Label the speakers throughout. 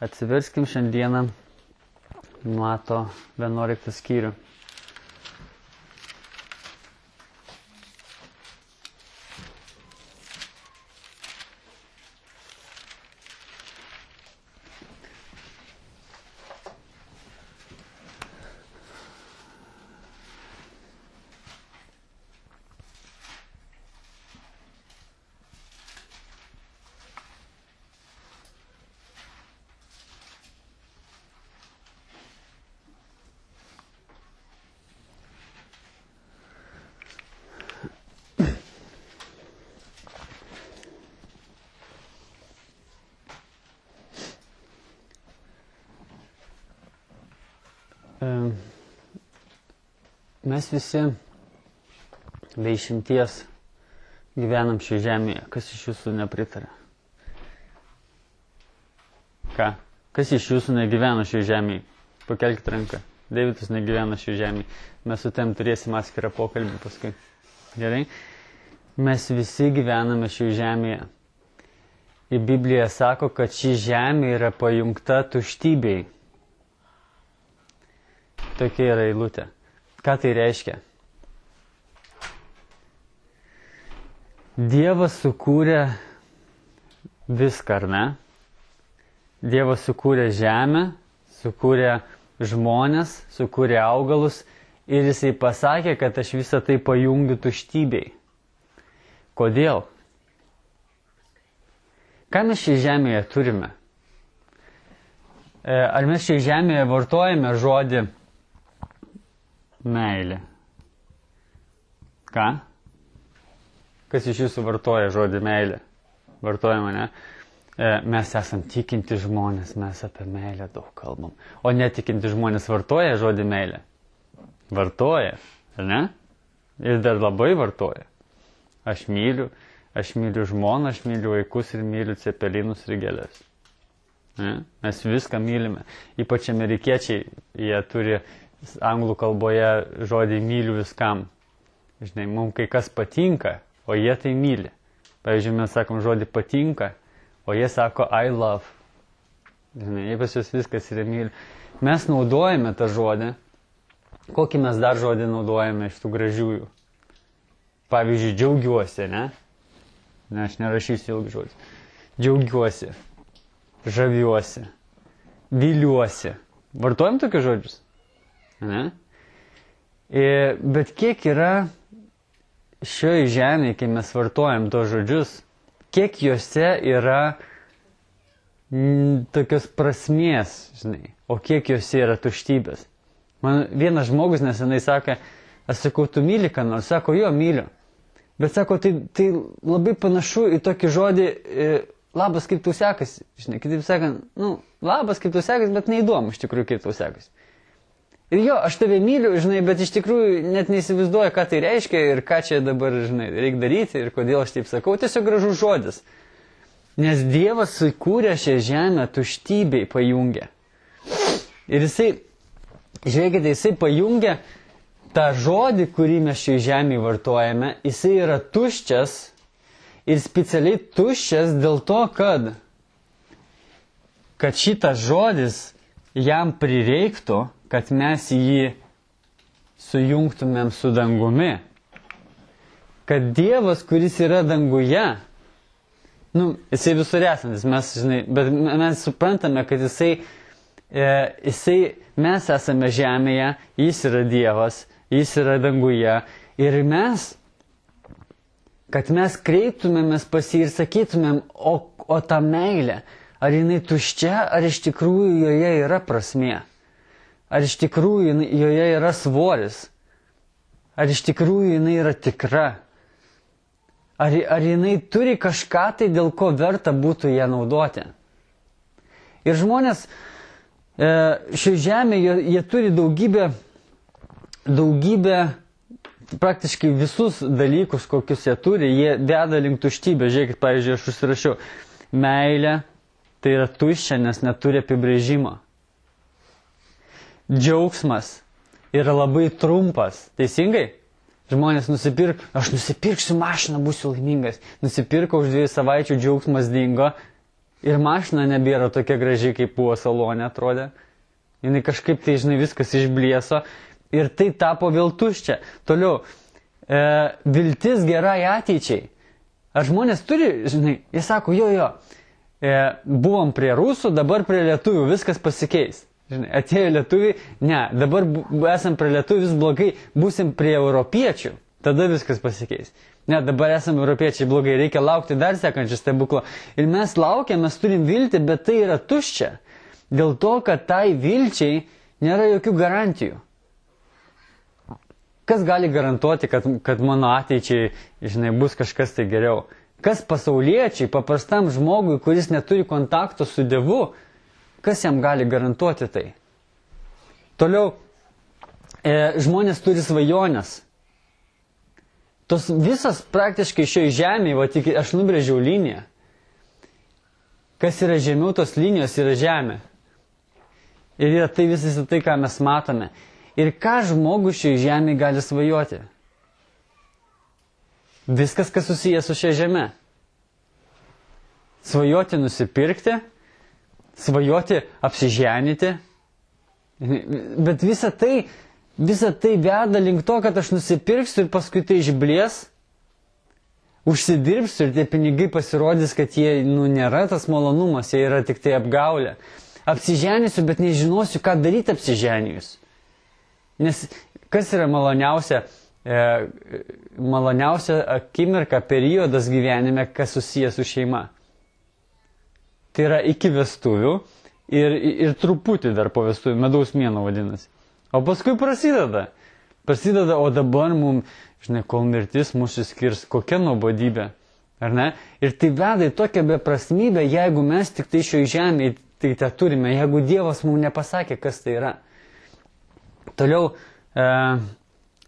Speaker 1: Atsiverskim šiandieną Mato 11 skyrių. Mes visi be išimties gyvenam šioje žemėje. Kas iš jūsų nepritarė? Ką? Kas iš jūsų negyvena šioje žemėje? Pakelkite ranką. Deividas negyvena šioje žemėje. Mes su tem turėsim atskirą pokalbį paskui. Gerai? Mes visi gyvename šioje žemėje. Ir Biblija sako, kad ši žemė yra pajungta tuštybei. Tokia yra eilutė. Ką tai reiškia? Dievas sukūrė viską, ar ne? Dievas sukūrė žemę, sukūrė žmones, sukūrė augalus ir jisai pasakė, kad aš visą tai pajungiu tuštybei. Kodėl? Ką mes šioje žemėje turime? Ar mes šioje žemėje vartojame žodį meilė? Ką? Kas iš jūsų vartoja žodį meilė? Vartojama, ne? Mes esam tikinti žmonės, mes apie meilę daug kalbam. O netikinti žmonės vartoja žodį meilė? Vartoja, ar ne? Ir dar labai vartoja. Aš myliu žmoną, aš myliu vaikus ir myliu cepelinus ir gėles. Ne? Mes viską mylime. Ypač amerikiečiai, jie turi anglų kalboje žodį myliu viskam. Žinai, mums kai kas patinka, o jie tai myli. Pavyzdžiui, mes sakom žodį patinka, o jie sako I love. Žinai, jie pas jūs viskas yra myli. Mes naudojame tą žodį. Kokį mes dar žodį naudojame iš tų gražiųjų? Pavyzdžiui, džiaugiuosi, ne? Ne, aš nerašysiu ilgį žodį. Džiaugiuosi, žaviuosi, viliuosi. Vartojam tokius žodžius? Ne? Bet kiek yra šioje žemėje, kai mes vartojam tos žodžius, kiek juose yra tokios prasmės, žinai, o kiek juose yra tuštybės. Man vienas žmogus nesenai sakė, aš sakau, tu myli ką nors? Sako, jo, myliu. Bet sako, tai labai panašu į tokį žodį, labas, kaip tau sekasi. Žinai, kitaip sakant, labas, kaip tau sekasi, bet neįdomu iš tikrųjų, kaip tau sekasi. Ir jo, aš tave myliu, žinai, bet iš tikrųjų net neįsivaizduoju, ką tai reiškia ir ką čia dabar, žinai, reikia daryti ir kodėl aš taip sakau. Tiesiog gražus žodis. Nes Dievas sukūrė šią žemę tuštybei pajungė. Ir jisai, žiūrėkite, jisai pajungė tą žodį, kurį mes šioje žemėje vartojame, jisai yra tuščias ir specialiai tuščias dėl to, kad šitas žodis jam prireiktų, kad mes jį sujungtumėm su dangumi. Kad Dievas, kuris yra danguje, jisai visur esantis, bet mes suprantame, kad mes esame žemėje, jis yra Dievas, jis yra danguje ir kad mes kreiptumėmės pas jį ir sakytumėm, o ta meilė, ar jinai tuščia, ar iš tikrųjų joje yra prasmė? Ar iš tikrųjų joje yra svoris? Ar iš tikrųjų jinai yra tikra? Ar jinai turi kažką tai, dėl ko verta būtų ją naudoti? Ir žmonės šioje žemėje, jie turi daugybę, praktiškai visus dalykus, kokius jie turi, jie veda link tuštybę. Žiūrėkit, pavyzdžiui, aš užsirašiau, meilė tai yra tuščia, nes neturi apibrėžimo. Džiaugsmas yra labai trumpas. Teisingai? Žmonės aš nusipirksiu mašiną, būsiu laimingas. Nusipirkau už 2 savaičių, džiaugsmas dingo Ir mašina nebėra tokia graži, kaip buvo salone atrodė. Jis kažkaip tai, žinai, viskas išblieso. Ir tai tapo vėl tuščia. Toliau, viltis gerai ateičiai. Ar žmonės turi, žinai, jie sako, jo, buvom prie rusų, dabar prie lietuvių, viskas pasikeis. Žinai, atėjo lietuviai, ne, dabar esam prie lietuvių, vis blogai, būsim prie europiečių, tada viskas pasikeis. Ne, dabar esam europiečiai blogai, reikia laukti dar sekančio stebuklo. Ir mes laukiam, mes turim viltį, bet tai yra tuščia. Dėl to, kad tai vilčiai nėra jokių garantijų. Kas gali garantuoti, kad mano ateičiai, žinai, bus kažkas tai geriau? Kas pasauliečiai, paprastam žmogui, kuris neturi kontakto su Dievu, kas jam gali garantuoti tai? Toliau, žmonės turi svajonės. Tos visas praktiškai šioje žemėje, va tik aš nubrėžiau liniją. Kas yra žemiau tos linijos, yra žemė. Ir yra tai visas tai, ką mes matome. Ir ką žmogus šioje žemėje gali svajoti? Viskas, kas susijęs su šia žeme. Svajoti nusipirkti, svajoti apsiženyti. Bet visa tai veda link to, kad aš nusipirksiu ir paskui tai išblės, užsidirbsiu ir tie pinigai pasirodys, kad jie, nėra tas malonumas, jie yra tik tai apgaulė. Apsiženysiu, bet nežinosiu, ką daryti apsiženijus. Nes kas yra maloniausia akimirka, periodas gyvenime, kas susijęs su šeima? Tai yra iki vestuvių ir truputį dar po vestuvių, medaus mėnuo vadinasi. O paskui prasideda, o dabar mums, žinai, kol mirtis mūsų skirs, kokia nuobodybė, ar ne? Ir tai veda į tokią beprasmybę, jeigu mes tik tai šioje žemėje tai tą turime, jeigu Dievas mums nepasakė, kas tai yra. Toliau,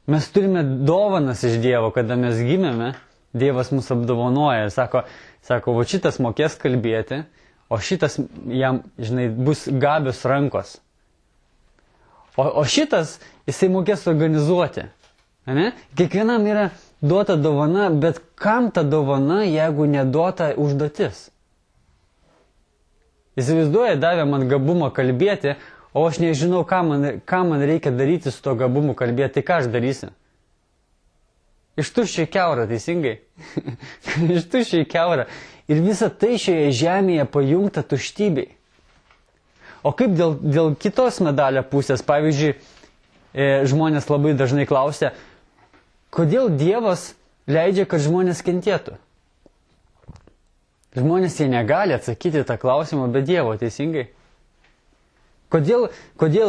Speaker 1: mes turime dovanas iš Dievo, kada mes gimėme, Dievas mus apdovanoja, sako, va šitas mokės kalbėti, o šitas jam, žinai, bus gabios rankos. O šitas, jisai mokės organizuoti. Ne? Kiekvienam yra duota dovana, bet kam ta dovana, jeigu neduota užduotis? Įsivaizduoja, davė man gabumą kalbėti, o aš nežinau, ką man reikia daryti su to gabumu kalbėti, tai ką aš darysiu? Iš tuščio į kiaurą, teisingai? Iš tuščio į kiaurą. Ir visa tai šioje žemėje pajungta tuštybei. O kaip dėl kitos medalio pusės, pavyzdžiui, žmonės labai dažnai klausia, kodėl Dievas leidžia, kad žmonės kentėtų? Žmonės jie negali atsakyti tą klausimą be Dievo, teisingai? Kodėl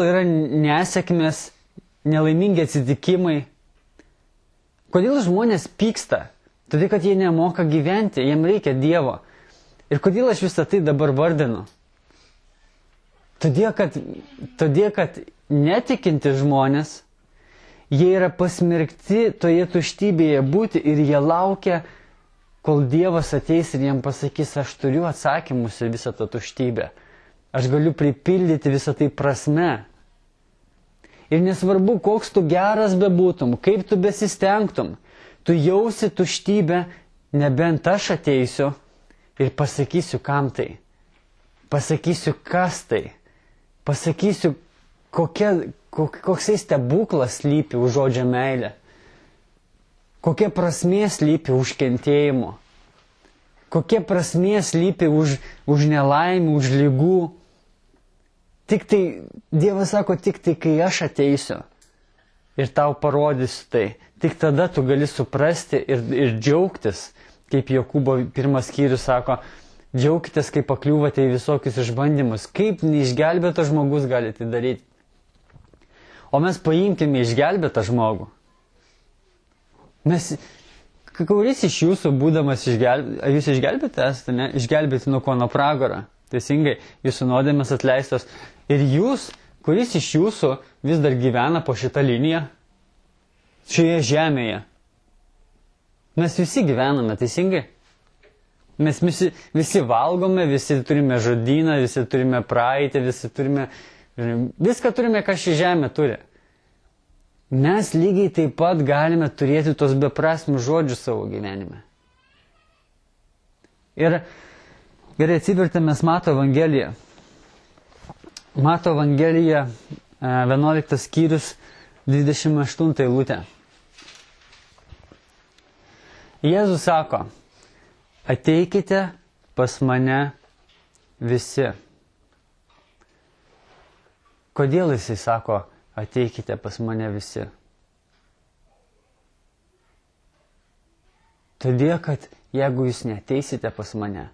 Speaker 1: yra nesėkmės, nelaimingi atsitikimai? Kodėl žmonės pyksta? Todėl, kad jie nemoka gyventi, jiem reikia Dievo. Ir kodėl aš visą tai dabar vardinu? Todėl, kad netikinti žmonės, jie yra pasmerkti toje tuštybėje būti ir jie laukia, kol Dievas ateis ir jiem pasakys, aš turiu atsakymus į visą tą tuštybę. Aš galiu pripildyti visą tai prasme. Ir nesvarbu, koks tu geras bebūtum, kaip tu besistengtum, tu jausi tuštybę, nebent aš ateisiu ir pasakysiu, kam tai. Pasakysiu, kas tai. Pasakysiu, koksai stebuklas slypi už žodžio meilę. Kokia prasmė slypi už kentėjimo. Kokia prasmė slypi už nelaimį, už lygų. Tik tai, Dievas sako, tik tai, kai aš ateisiu ir tau parodysiu tai, tik tada tu gali suprasti ir džiaugtis, kaip Jokūbo 1 skyrius sako, džiaukitės, kai pakliūvate į visokius išbandymus. Kaip neišgelbėtas žmogus gali tai daryti? O mes paimkime išgelbėtą žmogų. Kuris iš jūsų, būdamas jūs išgelbėti esate, ne? Išgelbėti nuo ko? Nuo pragaro. Teisingai, jūsų nuodėmės atleistos. Ir jūs, kuris iš jūsų vis dar gyvena po šitą liniją? Šioje žemėje. Mes visi gyvename, teisingai? Mes visi valgome, visi turime žodyną, visi turime praeitį, visi turime... Viską turime, ką ši žemė turi. Mes lygiai taip pat galime turėti tos beprasmių žodžių savo gyvenime. Ir Gerai, atsivertėme Mato Evangeliją. Mato Evangelija, 11 skyrius, 28 eilutė. Jėzus sako, ateikite pas mane visi. Kodėl jisai sako, ateikite pas mane visi? Todėl, kad jeigu jūs neteisite pas mane,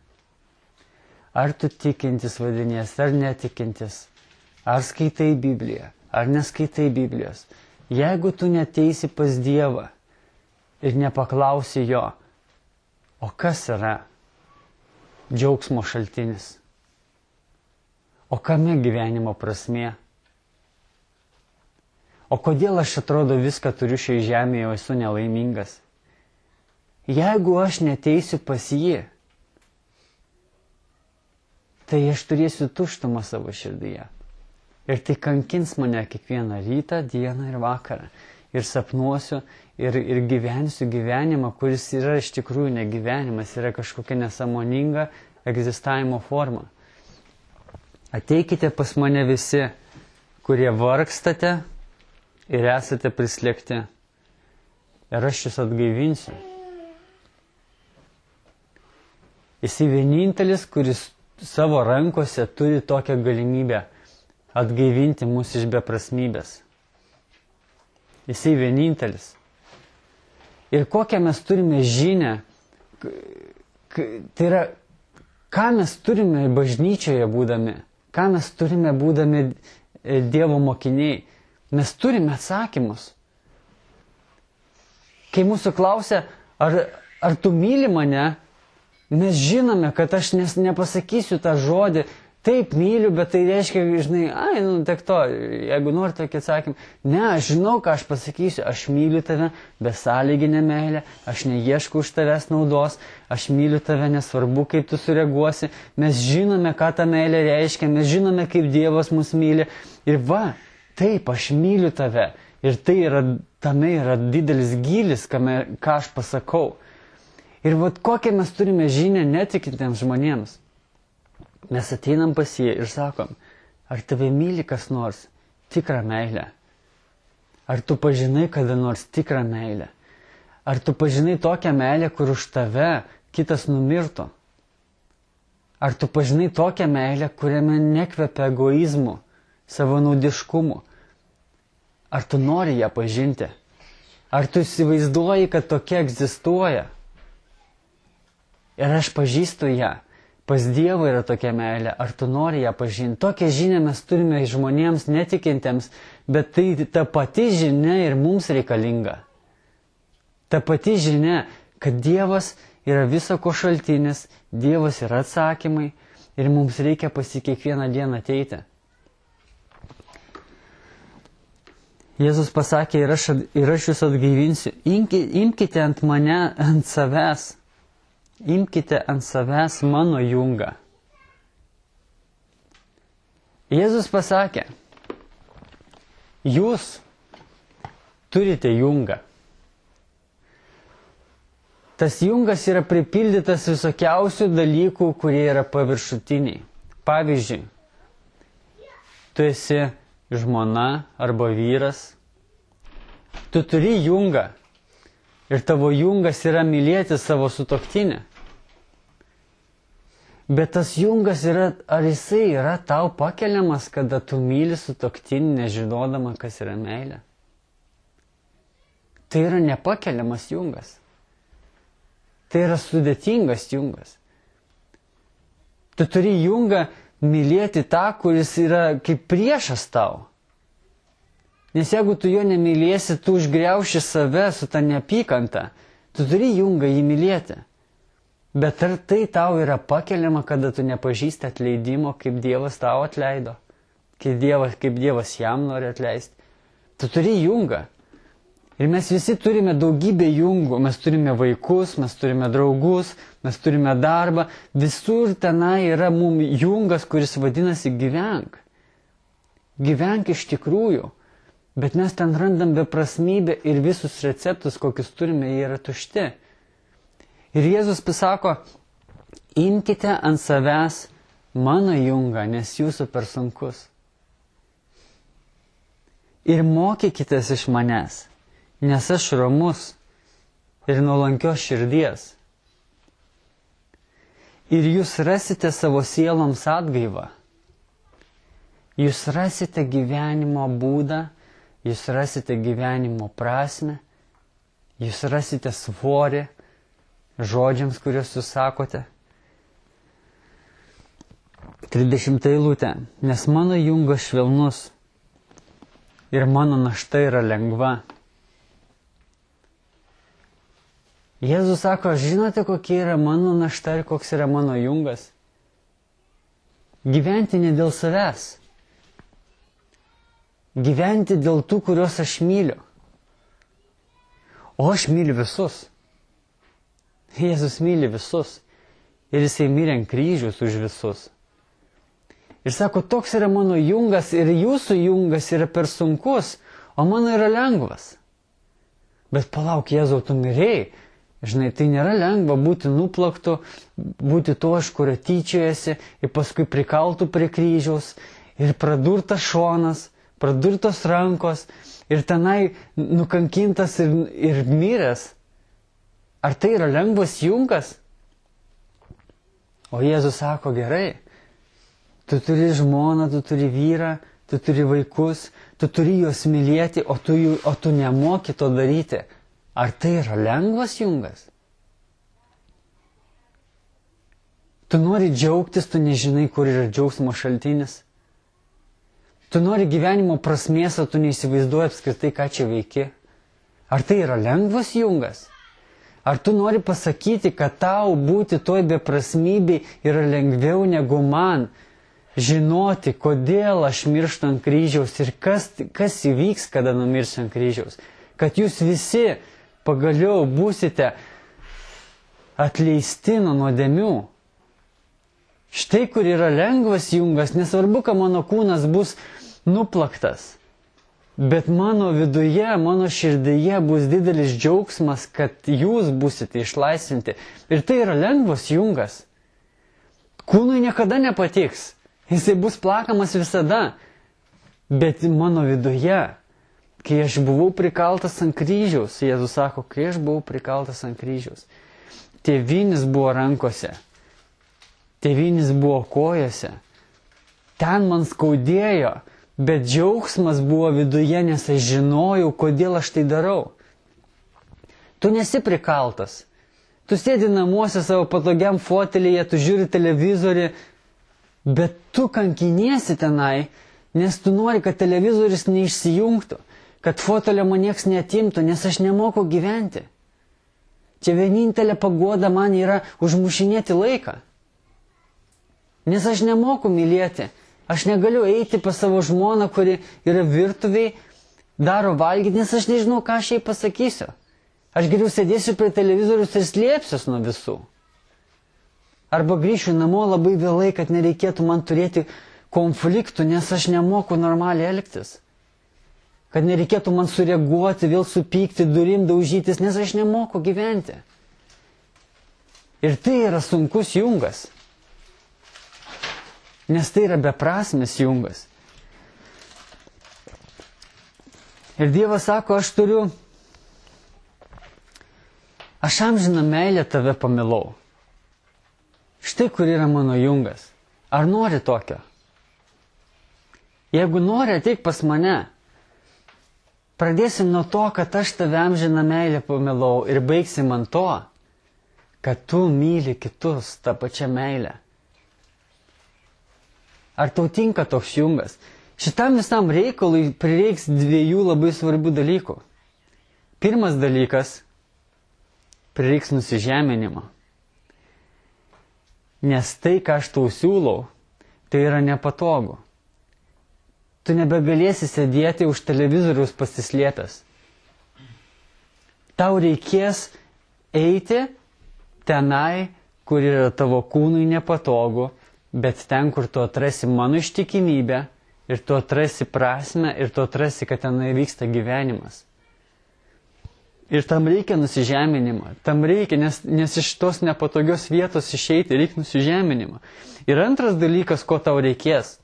Speaker 1: ar tu tikintis vadinies, ar netikintis, ar skaitai Bibliją, ar neskaitai Biblijos, jeigu tu neteisi pas Dievą ir nepaklausi jo, o kas yra džiaugsmo šaltinis, o kame gyvenimo prasmė, o kodėl aš atrodo viską turiu šioje žemėje, o esu nelaimingas. Jeigu aš neteisiu pas jį, tai aš turėsiu tuštumą savo širdyje. Ir tai kankins mane kiekvieną rytą, dieną ir vakarą. Ir sapnuosiu, ir gyvensiu gyvenimą, kuris yra iš tikrųjų negyvenimas, yra kažkokia nesąmoninga egzistavimo forma. Ateikite pas mane visi, kurie vargstate ir esate prislėgti. Ir aš jūs atgaivinsiu. Jisai vienintelis, kuris savo rankose turi tokią galimybę atgaivinti mus iš beprasmybės. Jisai vienintelis. Ir kokią mes turime žinią, tai yra, ką mes turime bažnyčioje būdami, ką mes turime būdami Dievo mokiniai. Mes turime atsakymus. Kai mūsų klausia, ar tu myli mane, mes žinome, kad aš nepasakysiu tą žodį, taip myliu, bet tai reiškia, žinai, tiek to, jeigu nori tokį atsakymą. Ne, aš žinau, ką aš pasakysiu, aš myliu tave besąlyginę meilę, aš neieškau už tavęs naudos, aš myliu tave nesvarbu, kaip tu sureaguosi, mes žinome, ką ta meilė reiškia, mes žinome, kaip Dievas mus myli. Ir va, taip, aš myliu tave. Ir tai tame yra didelis gylis, ką aš pasakau. Ir vat kokią mes turime žinią netikintiems žmonėms. Mes ateinam pas jį ir sakom, ar tave myli kas nors tikrą meilę? Ar tu pažinai kada nors tikrą meilę? Ar tu pažinai tokią meilę, kur už tave kitas numirtų? Ar tu pažinai tokią meilę, kuriame nekvepia egoizmu, savanaudiškumu? Ar tu nori ją pažinti? Ar tu įsivaizduoji, kad tokia egzistuoja? Ir aš pažįstu ją. Pas Dievą yra tokia meilė. Ar tu nori ją pažinti? Tokią žinią mes turime žmonėms netikintiems, bet tai ta pati žinia ir mums reikalinga. Ta pati žinia, kad Dievas yra viso ko šaltinis, Dievas yra atsakymai ir mums reikia pas jį kiekvieną dieną ateiti. Jėzus pasakė, ir aš jūs atgaivinsiu. Imkite ant mane, ant savęs. Imkite ant savęs mano jungą. Jėzus pasakė, jūs turite jungą. Tas jungas yra pripildytas visokiausių dalykų, kurie yra paviršutiniai. Pavyzdžiui, tu esi žmona arba vyras, tu turi jungą. Ir tavo jungas yra mylėti savo sutuoktinę. Bet tas jungas yra, ar jisai yra tau pakeliamas, kada tu myli sutuoktinį, nežinodama, kas yra meilė? Tai yra nepakeliamas jungas. Tai yra sudėtingas jungas. Tu turi jungą mylėti tą, kuris yra kaip priešas tau. Nes jeigu tu jo nemylėsi, tu užgriauši save su ta neapykanta. Tu turi jungą jį mylėti. Bet ar tai tau yra pakeliama, kada tu nepažįsti atleidimo, kaip Dievas tau atleido? Kaip Dievas jam nori atleisti? Tu turi jungą. Ir mes visi turime daugybę jungų. Mes turime vaikus, mes turime draugus, mes turime darbą. Visur tenai yra mums jungas, kuris vadinasi gyvenk. Gyvenk iš tikrųjų. Bet mes ten randam beprasmybę ir visus receptus, kokius turime, jie yra tušti. Ir Jėzus pasako, imkite ant savęs mano jungą, nes jūsų per sunkus. Ir mokykitės iš manęs, nes aš ramus ir nuolankios širdies. Ir jūs rasite savo sieloms atgaivą. Jūs rasite gyvenimo būdą, jūs rasite gyvenimo prasmę, jūs rasite svorį žodžiams, kuriuos jūs sakote. 30 eilutė. Nes mano jungas švelnus ir mano našta yra lengva. Jėzus sako, žinote, kokia yra mano našta ir koks yra mano jungas? Gyventi ne dėl savęs. Gyventi dėl tų, kuriuos aš myliu. O aš myliu visus. Jėzus myli visus. Ir jisai mirė ant kryžiaus už visus. Ir sako, toks yra mano jungas ir jūsų jungas yra per sunkus, o mano yra lengvas. Bet palauk, Jėzau, tu mirėjai. Žinai, tai nėra lengva būti nuplaktu, būti to, iš kurio tyčiojasi, ir paskui prikaltų prie kryžiaus, ir pradurtas šonas, pradurtos rankos, ir tenai nukankintas ir miręs. Ar tai yra lengvas jungas? O Jėzus sako, gerai, tu turi žmoną, tu turi vyrą, tu turi vaikus, tu turi juos mylėti, o tu nemoki to daryti. Ar tai yra lengvas jungas? Tu nori džiaugtis, tu nežinai, kur yra džiaugsmo šaltinis. Tu nori gyvenimo prasmės, o tu neįsivaizduoji apskritai, ką čia veiki. Ar tai yra lengvas jungas? Ar tu nori pasakyti, kad tau būti toj beprasmybei yra lengviau negu man žinoti, kodėl aš mirštu ant kryžiaus ir kas įvyks, kada numirsiu ant kryžiaus? Kad jūs visi pagaliau būsite atleisti nuo nuodėmių. Štai kur yra lengvas jungas, nesvarbu, kad mano kūnas bus nuplaktas. Bet mano viduje, mano širdyje bus didelis džiaugsmas, kad jūs būsite išlaisvinti. Ir tai yra lengvas jungas. Kūnui niekada nepatiks. Jisai bus plakamas visada. Bet mano viduje, kai aš buvau prikaltas ant kryžiaus, Jėzus sako, kai aš buvau prikaltas ant kryžiaus, tėvynis buvo rankose, tėvynis buvo kojose, ten man skaudėjo, bet džiaugsmas buvo viduje, nes aš žinojau, kodėl aš tai darau. Tu nesi prikaltas, tu sėdi namuose savo patogiam fotelyje, tu žiūri televizorių, bet tu kankiniesi tenai, nes tu nori, kad televizorius neišsijungtų, kad fotelio man nieks neatimtų, nes aš nemoku gyventi. Čia vienintelė paguoda man yra užmušinėti laiką. Nes aš nemoku mylėti. Aš negaliu eiti pas savo žmoną, kuri yra virtuviai, daro valgyti, nes aš nežinau, ką aš jai pasakysiu. Aš geriau sėdėsiu prie televizorius ir slėpsiuos nuo visų. Arba grįšiu namo labai vėlai, kad nereikėtų man turėti konfliktų, nes aš nemoku normaliai elgtis. Kad nereikėtų man sureaguoti, vėl supykti, durim daužytis, nes aš nemoku gyventi. Ir tai yra sunkus jungas. Nes tai yra beprasmis jungas. Ir Dievas sako, aš amžiną meilę tave pamilau. Štai kur yra mano jungas. Ar nori tokio? Jeigu nori, ateik pas mane. Pradėsim nuo to, kad aš tave amžiną meilę pamilau ir baigsim ant to, kad tu myli kitus tą pačią meilę. Ar tau tinka toks jungas? Šitam visam reikalui prireiks dviejų labai svarbių dalykų. Pirmas dalykas – prireiks nusižeminimo. Nes tai, ką aš tau siūlau, tai yra nepatogu. Tu nebegalėsi sėdėti už televizoriaus pasislėpęs. Tau reikės eiti tenai, kur yra tavo kūnui nepatogu, bet ten, kur tu atrasi mano ištikimybę ir tu atrasi prasmę ir tu atrasi, kad tenai vyksta gyvenimas. Ir tam reikia nusižeminimo. Tam reikia, nes iš tos nepatogios vietos išeiti reikia nusižeminimo. Ir antras dalykas, ko tau reikės.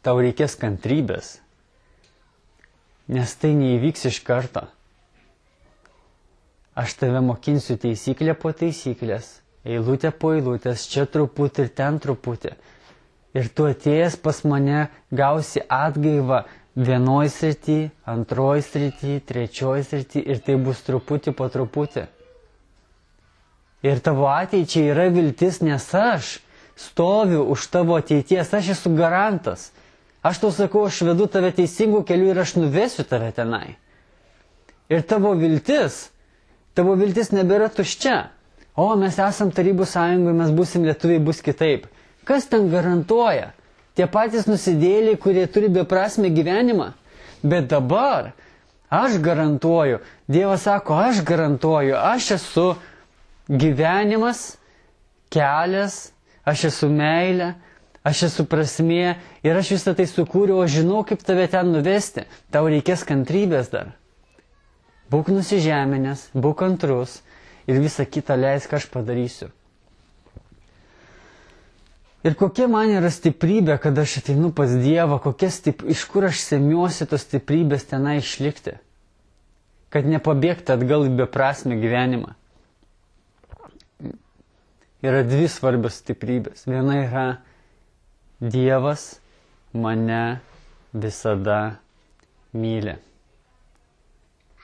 Speaker 1: Tau reikės kantrybės. Nes tai neįvyks iš karto. Aš tave mokinsiu taisyklę po taisyklės, eilutę po eilutės, čia truputį ir ten truputį. Ir tu atėjęs pas mane gausi atgaivą vienoj srity, antroj srity, trečioj srity ir tai bus truputį po truputį. Ir tavo ateičiai yra viltis, nes aš stoviu už tavo ateities, aš esu garantas. Aš tau sakau, aš vedu tave teisingų kelių ir aš nuvesiu tave tenai. Ir tavo viltis nebėra tuščia. O, mes esam Tarybų sąjungoje, mes būsim lietuviai, bus kitaip. Kas ten garantuoja? Tie patys nusidėliai, kurie turi beprasmę gyvenimą. Bet dabar aš garantuoju, Dievas sako, aš garantuoju, aš esu gyvenimas, kelias, aš esu meilė, aš esu prasmė ir aš visą tai sukūriau, aš žinau, kaip tave ten nuvesti. Tau reikės kantrybės dar. Būk nusižeminęs, būk kantrus ir visą kitą leisk, aš padarysiu. Ir kokia man yra stiprybė, kad aš ateinu pas Dievą, iš kur aš semiuosi tos stiprybės tenai išlikti. Kad nepabėgti atgal į beprasmę gyvenimą. Yra dvi svarbios stiprybės. Viena yra Dievas mane visada myli.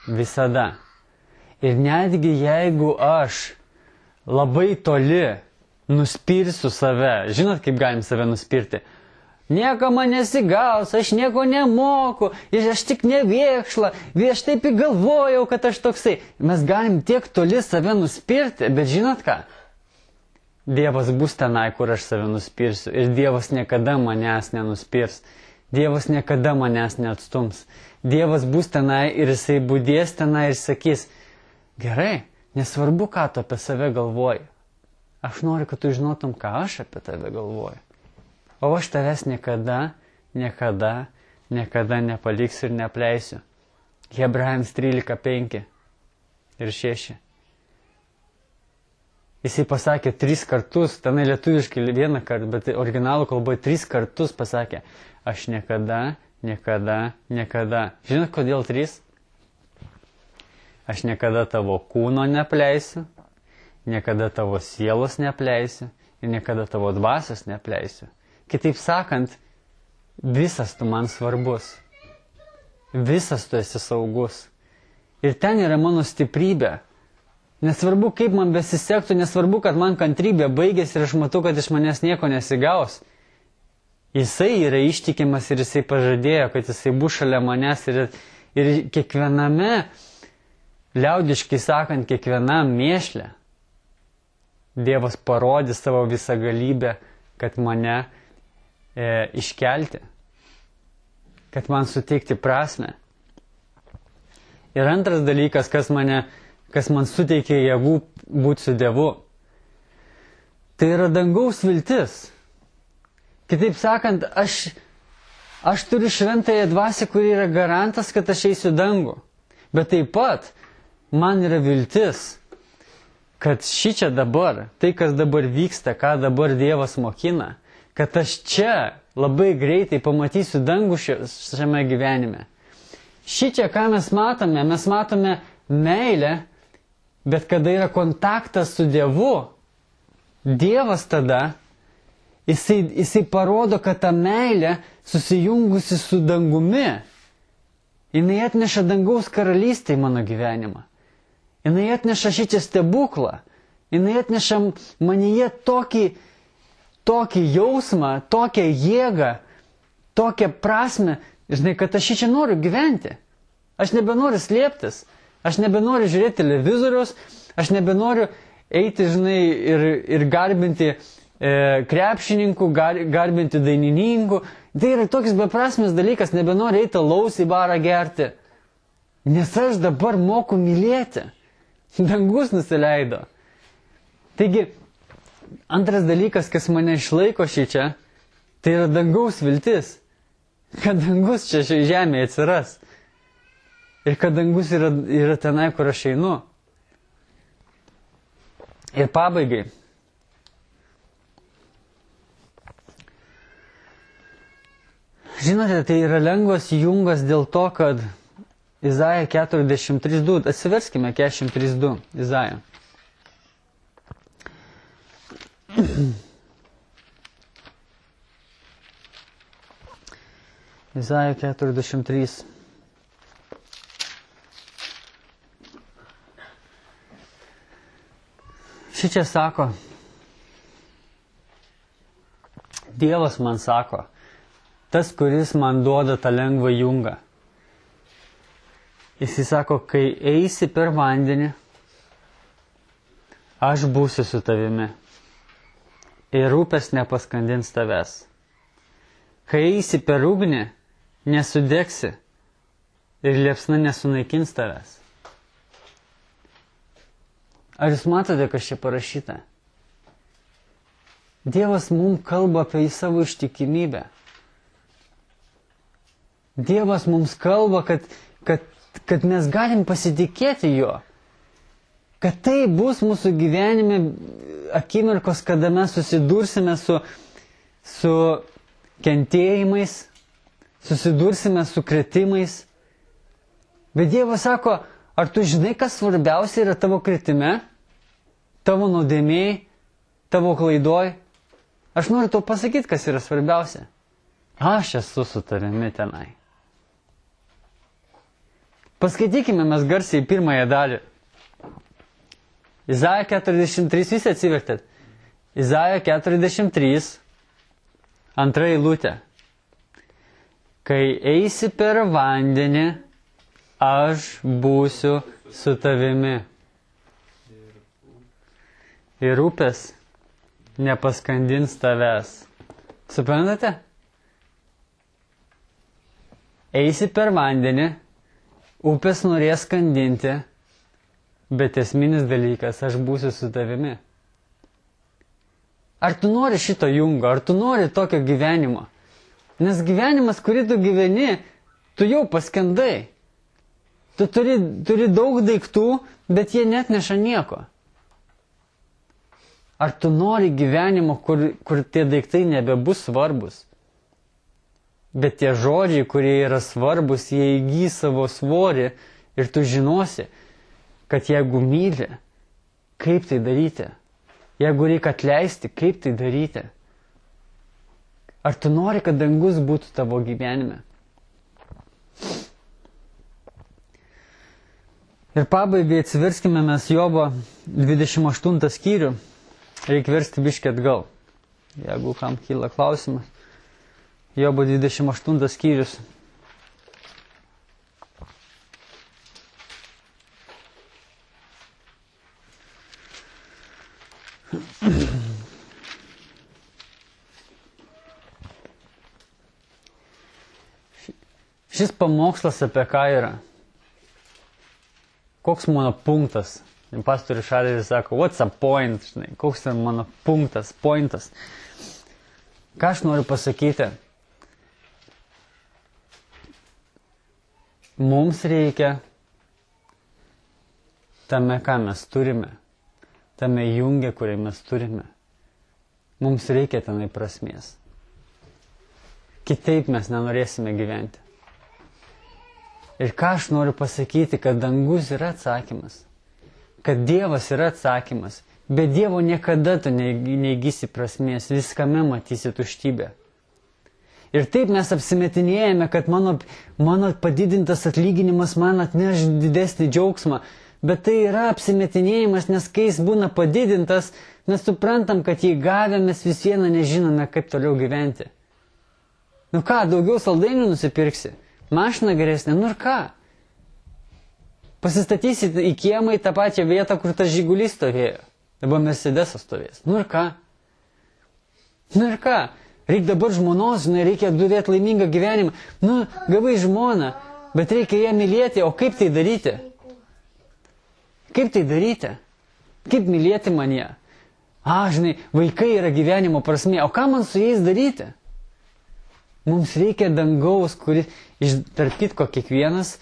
Speaker 1: Visada. Ir netgi jeigu aš labai toli nuspirsiu save, žinot, kaip galim save nuspirti? Nieko man nesigaus, aš nieko nemoku, ir aš tik nevėkšla, aš taip įgalvojau, kad aš toksai. Mes galim tiek toli save nuspirti, bet žinot ką? Dievas bus tenai, kur aš save nuspirsiu. Ir Dievas niekada manęs nenuspirs. Dievas niekada manęs neatstums. Dievas bus tenai ir jisai budės tenai ir sakys, gerai, nesvarbu, ką tu apie save galvoji. Aš noriu, kad tu žinotum, ką aš apie tave galvoju. O aš tavęs niekada nepaliksiu ir neapleisiu. Hebrajams 13:5 ir 6. Jisai pasakė 3 kartus, tenai lietuviškai 1 kartą, bet originalų kalboje 3 kartus pasakė, aš niekada. Žinot, kodėl 3? Aš niekada tavo kūno neapleisiu, niekada tavo sielos neapleisiu ir niekada tavo dvasios neapleisiu. Kitaip sakant, visas tu man svarbus. Visas tu esi saugus. Ir ten yra mano stiprybė. Nesvarbu, kaip man besisektų, nesvarbu, kad man kantrybė baigėsi ir aš matau, kad iš manęs nieko nesigaus. Jisai yra ištikimas ir jisai pažadėjo, kad jisai bus šalia manęs ir kiekviename, liaudiškai sakant, kiekvienam mėšle Dievas parodys savo visą galybę, kad mane iškelti, kad man suteikti prasmę. Ir antras dalykas, kas man suteikia jėgų būti su Dievu, tai yra dangaus viltis. Kitaip sakant, aš turiu šventąją dvasią, kuri yra garantas, kad aš eisiu dangų. Bet taip pat man yra viltis, kad šičia dabar, tai kas dabar vyksta, ką dabar Dievas mokina, kad aš čia labai greitai pamatysiu dangų šiame gyvenime. Šičia, ką mes matome meilę, bet kada yra kontaktas su Dievu, Dievas tada, jisai parodo, kad ta meilė susijungusi su dangumi, jinai atneša dangaus karalystę į mano gyvenimą. Jinai atneša šičia stebuklą. Jinai atneša manyje tokį jausmą, tokią jėgą, tokią prasmę, žinai, kad aš šičia noriu gyventi. Aš nebenoriu slėptis. Aš nebenoriu žiūrėti televizorius. Aš nebenoriu eiti, žinai, ir garbinti krepšininkų, garbinti dainininkų. Tai yra toks beprasmis dalykas, nebenoriu eiti alaus į barą gerti. Nes aš dabar moku mylėti. Dangus nusileido. Taigi, antras dalykas, kas mane išlaiko šičia, tai yra dangaus viltis. Kad dangus čia žemėje atsiras. Ir kad dangus yra tenai, kur aš einu. Ir pabaigai. Žinote, tai yra lengvas jungas dėl to, kad Izaja 43.2, atsiverskime 43.2 Izaja. Izaja 43. Šičia sako, Dievas man sako, tas, kuris man duoda tą lengvą jungą. Jis sako, kai eisi per vandenį, aš būsiu su tavimi. Ir upės nepaskandins tavęs. Kai eisi per ugnį, nesudegsi ir liepsna nesunaikins tavęs. Ar jūs matote, kas čia parašyta? Dievas mums kalba apie savo ištikimybę. Dievas mums kalba, kad mes galim pasitikėti juo. Kad tai bus mūsų gyvenime akimirkos, kada mes susidursime su kentėjimais, susidursime su kritimais. Bet Dievas sako, ar tu žinai, kas svarbiausia yra tavo kritime, tavo nuodėmėj, tavo klaidoj? Aš noriu tau pasakyti, kas yra svarbiausia. Aš esu su tavimi tenai. Paskaitykime mes garsiai pirmąją dalį. Izaja 43, visi atsivertėt. Izaja 43, antra eilutė. Kai eisi per vandenį, aš būsiu su tavimi. Ir upės nepaskandins tavęs. Suprantate? Eisi per vandenį, upės norės skandinti, bet esminis dalykas, aš būsiu su tavimi. Ar tu nori šito jungo, ar tu nori tokio gyvenimo? Nes gyvenimas, kurį tu gyveni, tu jau paskendai. Tu turi daug daiktų, bet jie net neša nieko. Ar tu nori gyvenimo, kur tie daiktai nebebus svarbus? Bet tie žodžiai, kurie yra svarbus, jie įgys savo svorį ir tu žinosi, kad jeigu myli, kaip tai daryti? Jeigu reikia atleisti, kaip tai daryti? Ar tu nori, kad dangus būtų tavo gyvenime? Ir pabaigai atsiverskime mes Jobo 28 skyrių. Reikia versti biškį atgal. Jeigu kam kyla klausimas. Jobo 28 skyrius. Šis pamokslas apie ką yra? Koks mano punktas? Pastorius Šareris sako, what's a point? Žinai, koks yra mano punktas, pointas? Ką aš noriu pasakyti? Mums reikia tame, ką mes turime, tame junge, kurį mes turime. Mums reikia tenai prasmės. Kitaip mes nenorėsime gyventi. Ir ką aš noriu pasakyti, kad dangus yra atsakymas. Kad Dievas yra atsakymas. Be Dievo niekada tu neįgysi prasmės, viskame matysi tuštybę. Ir taip mes apsimetinėjame, kad mano padidintas atlyginimas man atneš didesnį džiaugsmą. Bet tai yra apsimetinėjimas, nes kai jis būna padidintas, mes suprantam, kad jį gavę mes vis vieną nežinome, kaip toliau gyventi. Nu ką, daugiau saldainių nusipirksi? Mašina geresnė, nu ir ką? Pasistatysi į kiemą į tą pačią vietą, kur tas Žigulys stovėjo. Dabar Mercedesas stovės. Nu ir ką? Nu ir ką? Reikia dabar žmonos, žinai, reikia turėti laimingą gyvenimą. Nu, gavai žmoną, bet reikia ją mylėti. O kaip tai daryti? Kaip tai daryti? Kaip mylėti man ją? Žinai, vaikai yra gyvenimo prasmė. O ką man su jais daryti? Mums reikia dangaus, kuris, tarp kitko, kiekvienas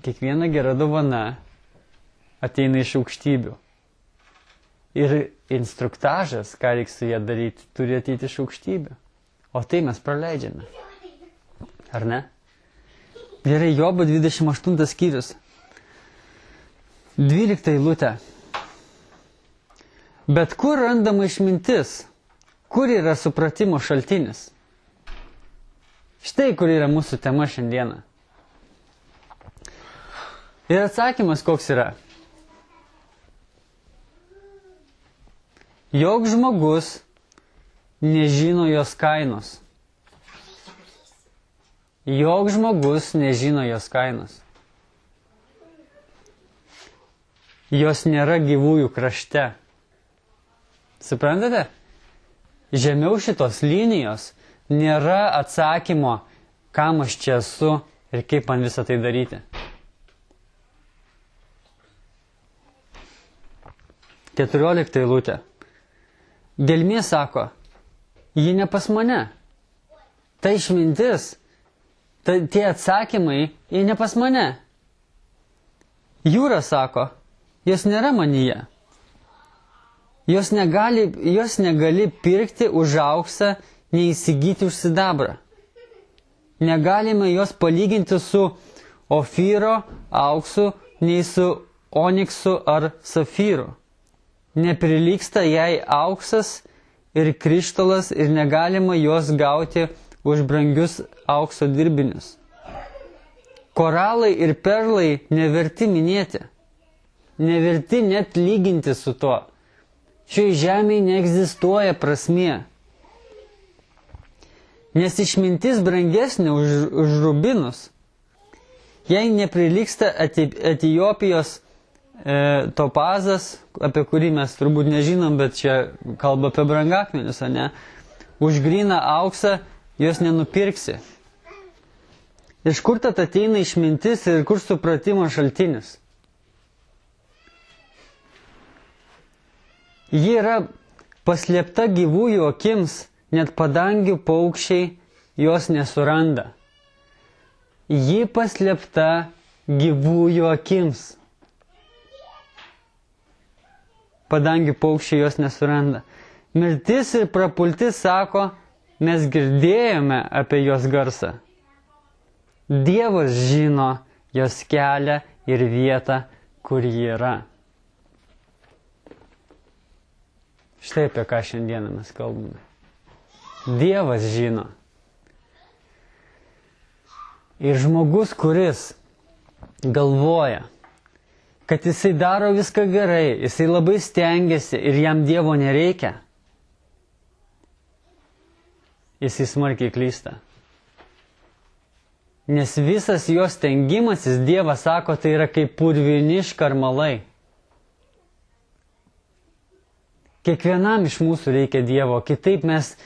Speaker 1: kiekviena gera dovana ateina iš aukštybių. Ir instruktažas, ką reikia su ją daryti, turi ateiti iš aukštybių. O tai mes praleidžiame. Ar ne? Gerai, Jobo 28 skyrius. 12 eilutė. Bet kur randama išmintis? Kur yra supratimo šaltinis? Štai kur yra mūsų tema šiandieną. Ir atsakymas koks yra? Jok žmogus nežino jos kainos. Jok žmogus nežino jos kainos. Jos nėra gyvųjų krašte. Suprantate? Žemiau šitos linijos nėra atsakymo, kam aš čia esu ir kaip man visą tai daryti. 14 eilutė. Gelmė sako, ji ne pas mane. Tai išmintis, tie atsakymai, ji ne pas mane. Jūra sako, jos nėra manyje. Jos negali pirkti už auksą, nei įsigyti už sidabrą. Negalime jos palyginti su ofyro, auksu, nei su oniksu ar safyru. Neprilygsta jai auksas ir krištolas ir negalima jos gauti už brangius aukso dirbinius. Koralai ir perlai neverti minėti. Neverti net lyginti su tuo. Šioje žemėje neegzistuoja prasmė. Nes išmintis brangesnė už rubinus. Jei neprilygsta Etiopijos topazas, apie kurį mes turbūt nežinom, bet čia kalba apie brangakmenius, ne? Už gryną auksą jos nenupirksi. Iš kur tad ateina išmintis ir kur supratimo šaltinis? Ji yra paslėpta gyvųjų akims, net padangių paukščiai jos nesuranda. Ji paslėpta gyvųjų akims. Padangių paukščiai jos nesuranda. Mirtis ir prapultis sako, mes girdėjome apie jos garsą. Dievas žino jos kelią ir vietą, kur ji yra. Štai apie ką šiandieną mes kalbame. Dievas žino. Ir žmogus, kuris galvoja, kad jisai daro viską gerai, jisai labai stengiasi ir jam Dievo nereikia, jisai smarkiai klysta. Nes visas jos stengimasis, Dievas sako, tai yra kaip purvini škarmalai. Kiekvienam iš mūsų reikia Dievo, kitaip mes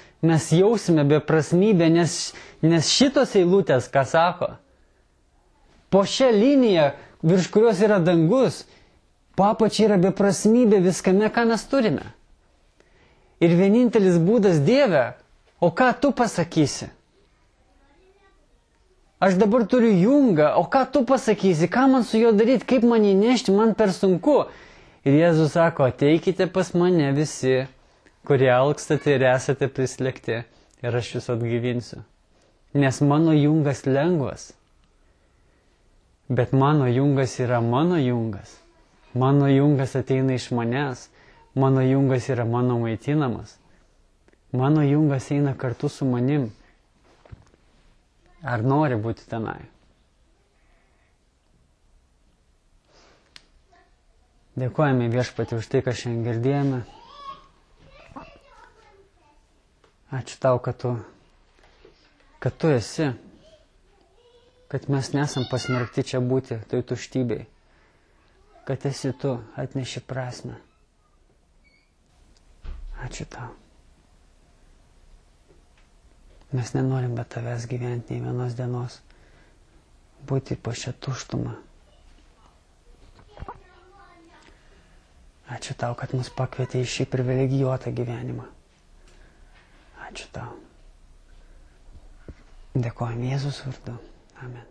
Speaker 1: jausime beprasmybę, nes šitos eilutės, ką sako, po šią liniją, virš kurios yra dangus, po apačia yra beprasmybė viskame, ką mes turime. Ir vienintelis būdas Dieve, o ką tu pasakysi? Aš dabar turiu jungą, o ką tu pasakysi, ką man su juo daryti, kaip man jį nešti, man per sunku. Ir Jėzus sako, ateikite pas mane visi, kurie alkstate ir esate prislėgti, ir aš jūs atgyvinsiu. Nes mano jungas lengvas. Bet mano jungas yra mano jungas. Mano jungas ateina iš manęs. Mano jungas yra mano maitinamas. Mano jungas eina kartu su manim. Ar nori būti tenai? Dėkojame Viešpatie už tai, ką šiandien girdėjome. Ačiū tau, kad tu esi. Kad mes nesam pasmerkti čia būti toj tuštybei. Kad esi tu, atneši prasmę. Ačiū tau. Mes nenorim be tavęs gyventi nei vienos dienos. Būti po šią tuštumą. Ačiū tau, kad mus pakvietė į šį privilegijuotą gyvenimą. Ačiū tau. Dėkojame Jėzus vardu. Amen.